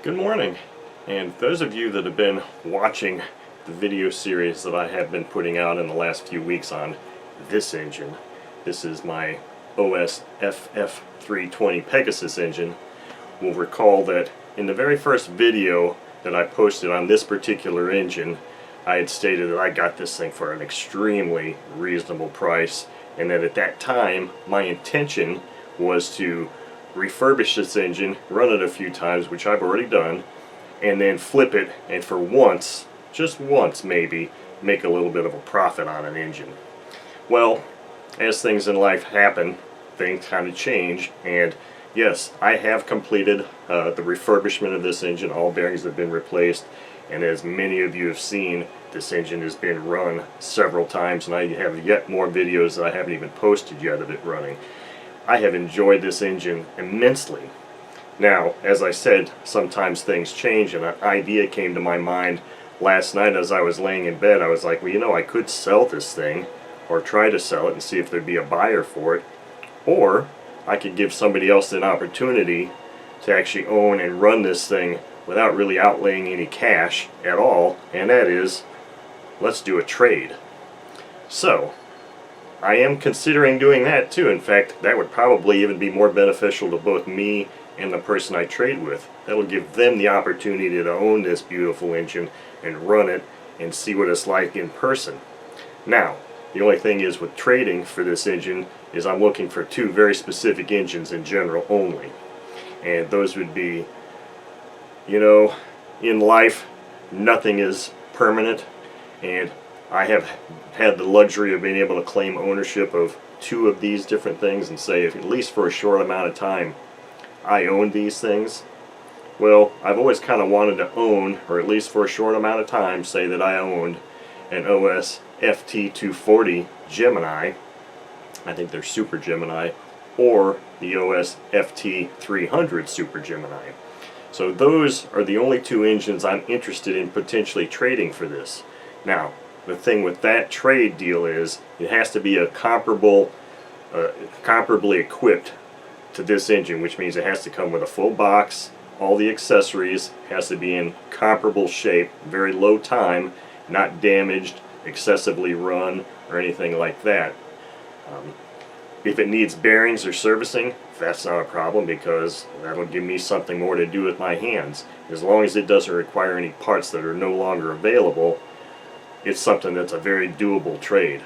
Good morning, and those of you that have been watching the video series that I have been putting out in the last few weeks on this engine, this is my OS FF-320 Pegasus engine, will recall that in the very first video that I posted on this particular engine, I had stated that I got this thing for an extremely reasonable price, and that at that time my intention was to refurbish this engine, run it a few times, which I've already done, and then flip it, and for once, just once maybe, make a little bit of a profit on an engine. Well, as things in life happen, things kind of change, and yes, I have completed the refurbishment of this engine. All bearings have been replaced, and as many of you have seen, this engine has been run several times, and I have yet more videos that I haven't even posted yet of it running. I have enjoyed this engine immensely. Now, as I said, sometimes things change, and an idea came to my mind last night as I was laying in bed. I was like, well, you know, I could sell this thing, or try to sell it and see if there'd be a buyer for it, or I could give somebody else an opportunity to actually own and run this thing without really outlaying any cash at all, and that is, let's do a trade. So, I am considering doing that too. In fact, that would probably even be more beneficial to both me and the person I trade with. That will give them the opportunity to own this beautiful engine and run it and see what it's like in person. Now, the only thing is with trading for this engine is I'm looking for two very specific engines in general only. And those would be, you know, in life, nothing is permanent, and I have had the luxury of being able to claim ownership of two of these different things and say, if at least for a short amount of time, I own these things. Well, I've always kind of wanted to own, or at least for a short amount of time, say that I owned an OS FT-240 Gemini, I think they're Super Gemini, or the OS FT-300 Super Gemini. So those are the only two engines I'm interested in potentially trading for this. Now, the thing with that trade deal is it has to be a comparably equipped to this engine, which means it has to come with a full box, all the accessories, has to be in comparable shape, very low time, not damaged, excessively run, or anything like that. If it needs bearings or servicing, that's not a problem, because that'll give me something more to do with my hands. As long as it doesn't require any parts that are no longer available, it's something that's a very doable trade.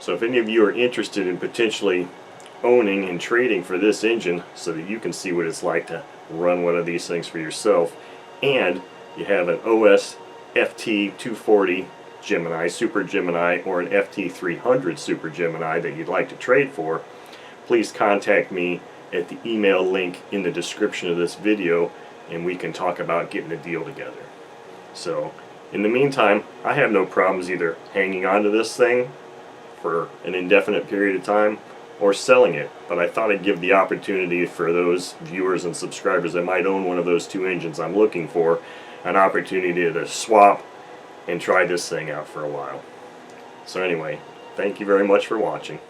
So if any of you are interested in potentially owning and trading for this engine so that you can see what it's like to run one of these things for yourself, and you have an OS FT-240 Gemini, Super Gemini, or an FT-300 Super Gemini that you'd like to trade for, please contact me at the email link in the description of this video, and we can talk about getting a deal together. So, in the meantime, I have no problems either hanging on to this thing for an indefinite period of time or selling it, but I thought I'd give the opportunity for those viewers and subscribers that might own one of those two engines I'm looking for an opportunity to swap and try this thing out for a while. So anyway, thank you very much for watching.